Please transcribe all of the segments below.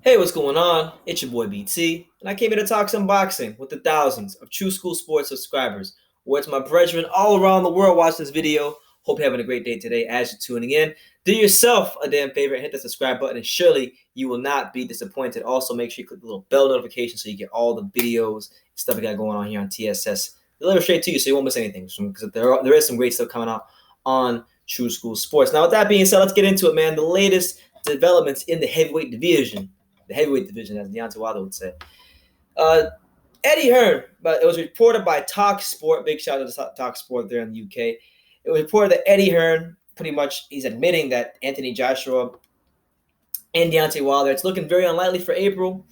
Hey, what's going on? It's your boy BT, and I came here to talk some boxing with the thousands of True School Sports subscribers. Where it's my brethren all around the world watch this video. Hope you're having a great day today as you're tuning in. Do yourself a damn favor and hit the subscribe button, and surely you will not be disappointed. Also, make sure you click the little bell notification so you get all the videos and stuff we got going on here on TSS delivered straight to you so you won't miss anything. Because there is some great stuff coming out on True School Sports. Now, with that being said, let's get into it, man. The latest developments in the heavyweight division, as Deontay Wilder would say. Uh, Eddie Hearn, but it was reported by Talk Sport. Big shout out to Talk Sport there in the UK. It was reported that Eddie Hearn, pretty much, he's admitting that Anthony Joshua and Deontay Wilder, it's looking very unlikely for that April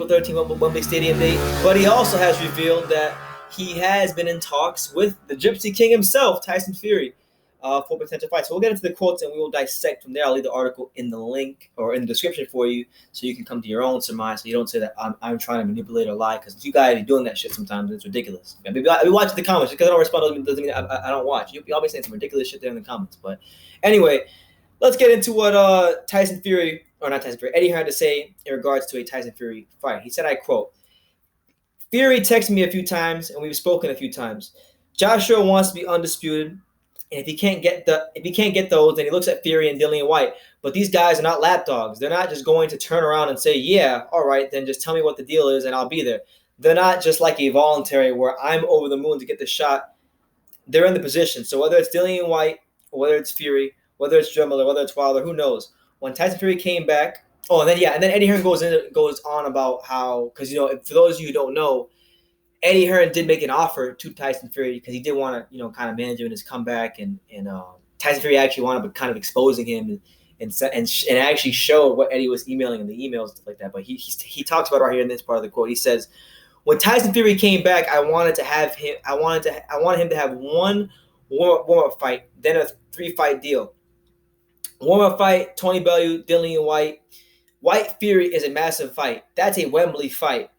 13th Wembley Stadium date. But he also has revealed that he has been in talks with the Gypsy King himself, Tyson Fury, for potential fights. So we'll get into the quotes and we will dissect from there. I'll leave the article in the link or in the description for you so you can come to your own surmise so you don't say that I'm trying to manipulate or lie, because you guys are doing that shit sometimes and it's ridiculous. I mean, I watch the comments. Because I don't respond doesn't mean I don't watch. You always saying some ridiculous shit there in the comments. But anyway, let's get into what Eddie Hearn had to say in regards to a Tyson Fury fight. He said, I quote, Fury texted me a few times and we've spoken a few times. Joshua wants to be undisputed. And if he can't get those, then he looks at Fury and Dillian Whyte. But these guys are not lapdogs. They're not just going to turn around and say, yeah, all right, then just tell me what the deal is and I'll be there. They're not just like a voluntary where I'm over the moon to get the shot. They're in the position. So whether it's Dillian Whyte, or whether it's Fury, whether it's Dremel, whether it's Wilder, who knows? When Tyson Fury came back, and then Eddie Hearn goes on about how, because for those of you who don't know, Eddie Hearn did make an offer to Tyson Fury because he did want to kind of manage him in his comeback, and Tyson Fury actually wound up kind of exposing him and actually showed what Eddie was emailing in the emails and stuff like that. But he talks about it right here in this part of the quote. He says, when Tyson Fury came back, I wanted him to have one warm-up fight, then a 3-fight deal. Warm-up fight, Tony Bellew, Dillian Whyte. Whyte Fury is a massive fight. That's a Wembley fight.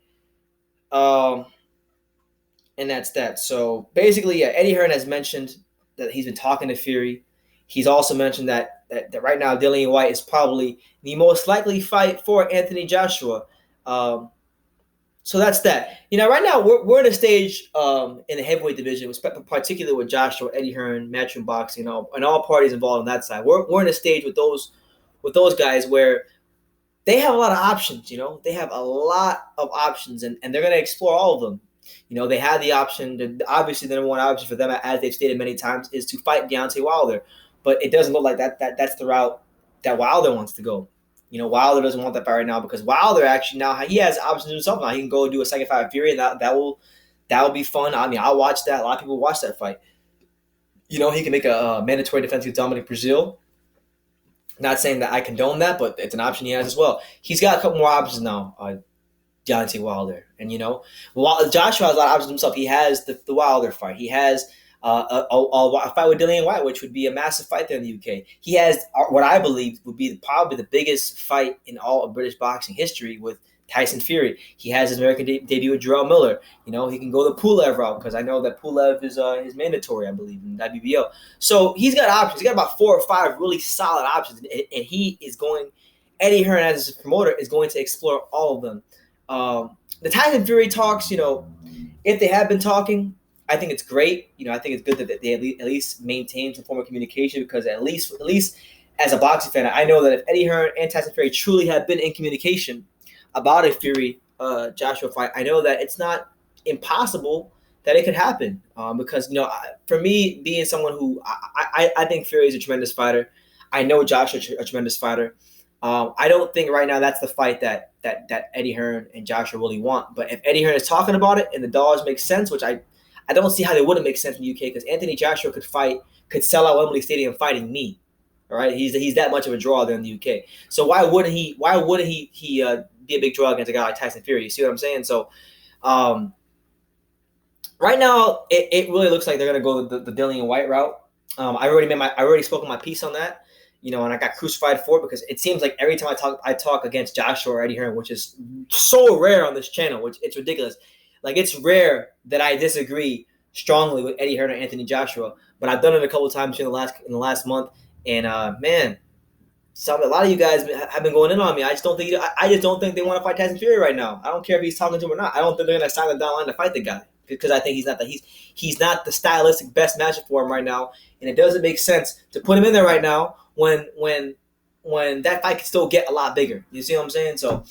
And that's that. So basically, yeah, Eddie Hearn has mentioned that he's been talking to Fury. He's also mentioned that right now Dillian Whyte is probably the most likely fight for Anthony Joshua. So that's that. Right now we're in a stage in the heavyweight division, particularly with Joshua, Eddie Hearn, Matchroom Boxing, and all parties involved on that side. We're in a stage with those guys where they have a lot of options. They have a lot of options, and they're going to explore all of them. They had the option. Obviously, the number one option for them, as they've stated many times, is to fight Deontay Wilder. But it doesn't look like that's the route that Wilder wants to go. Wilder doesn't want that fight right now because Wilder actually now he has options himself now. He can go do a second fight with Fury, and that will be fun. I mean, I'll watch that. A lot of people watch that fight. He can make a mandatory defense with Dominic Brazil. Not saying that I condone that, but it's an option he has as well. He's got a couple more options now. Deontay Wilder. And, Joshua has a lot of options himself. He has the Wilder fight. He has a fight with Dillian Whyte, which would be a massive fight there in the UK. He has what I believe would be probably the biggest fight in all of British boxing history with Tyson Fury. He has his American debut with Jarrell Miller. He can go the Pulev route because I know that Pulev is mandatory, I believe, in WBO. So he's got options. He's got about 4 or 5 really solid options, and Eddie Hearn as his promoter is going to explore all of them. The Tyson Fury talks, if they have been talking, I think it's great. I think it's good that they at least maintain some form of communication, because at least as a boxing fan, I know that if Eddie Hearn and Tyson Fury truly have been in communication about a Fury Joshua fight, I know that it's not impossible that it could happen. Because for me, being someone who I think Fury is a tremendous fighter, I know Joshua is a tremendous fighter. I don't think right now that's the fight that Eddie Hearn and Joshua really want. But if Eddie Hearn is talking about it and the dollars make sense, which I don't see how they wouldn't make sense in the UK, because Anthony Joshua could sell out Wembley Stadium fighting me. All right, he's that much of a draw there in the UK. So why wouldn't he be a big draw against a guy like Tyson Fury? You see what I'm saying? So right now it really looks like they're gonna go the Dillian Whyte route. I already spoken my piece on that. And I got crucified for it because it seems like every time I talk against Joshua or Eddie Hearn, which is so rare on this channel, which it's ridiculous. Like, it's rare that I disagree strongly with Eddie Hearn or Anthony Joshua, but I've done it a couple of times in the last month, and man, a lot of you guys have been going in on me. I just don't think they want to fight Tyson Fury right now. I don't care if he's talking to him or not. I don't think they're going to sign the down line to fight the guy because I think he's not the stylistic best matchup for him right now, and it doesn't make sense to put him in there right now when that fight can still get a lot bigger. You see what I'm saying? So,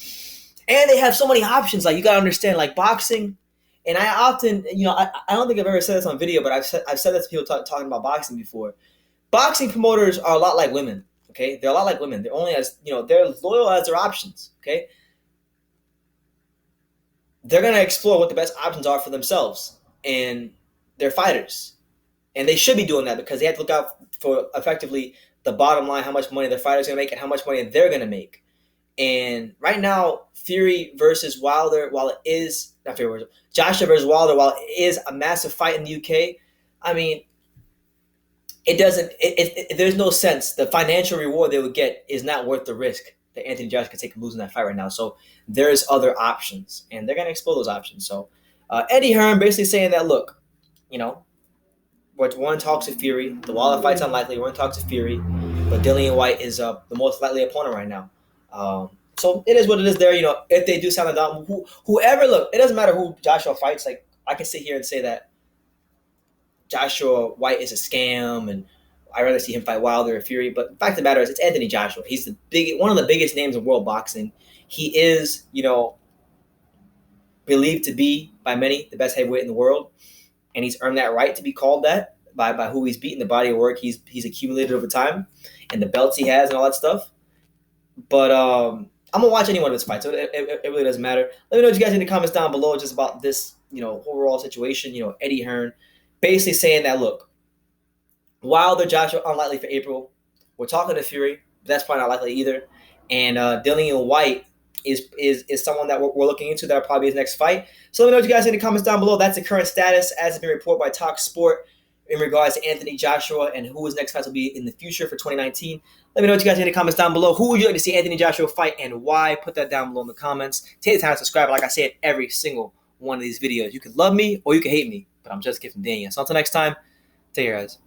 and they have so many options. Like, you got to understand, like boxing. And I often, I don't think I've ever said this on video, but I've said this to people talking about boxing before. Boxing promoters are a lot like women. Okay, they're a lot like women. They're only they're loyal as their options. Okay, they're gonna explore what the best options are for themselves and their fighters, and they should be doing that because they have to look out for effectively the bottom line, how much money their fighters gonna make, and how much money they're gonna make. And right now, Fury versus Wilder, while it is not Fury, Joshua versus Wilder, while it is a massive fight in the UK, I mean, it doesn't. There's no sense. The financial reward they would get is not worth the risk that Anthony Joshua could take losing that fight right now. So there's other options, and they're gonna explore those options. So Eddie Hearn basically saying that, look, we're in talks with Fury. The Wilder fight's unlikely. We're in talks with Fury, but Dillian Whyte is the most likely opponent right now. So it is what it is. There, if they do sound down, whoever, look, it doesn't matter who Joshua fights. Like, I can sit here and say that Joshua Whyte is a scam, and I'd rather see him fight Wilder or Fury. But the fact of the matter is, it's Anthony Joshua. He's one of the biggest names in world boxing. He is, believed to be by many the best heavyweight in the world, and he's earned that right to be called that by who he's beaten, the body of work he's accumulated over time, and the belts he has and all that stuff. But I'm gonna watch any one of his fights, so it really doesn't matter. Let me know what you guys in the comments down below just about this, overall situation. Eddie Hearn basically saying that, look, Wilder, Joshua unlikely for April. We're talking to Fury, but that's probably not likely either. And Dillian Whyte is someone that we're looking into. That'll probably be his next fight. So let me know what you guys in the comments down below. That's the current status as it's been reported by Talk Sport in regards to Anthony Joshua and who his next fights will be in the future for 2019. Let me know what you guys in the comments down below. Who would you like to see Anthony Joshua fight and why? Put that down below in the comments. Take the time to subscribe. Like I say in every single one of these videos. You can love me or you can hate me, but I'm just giving Daniel. So until next time, take care, guys.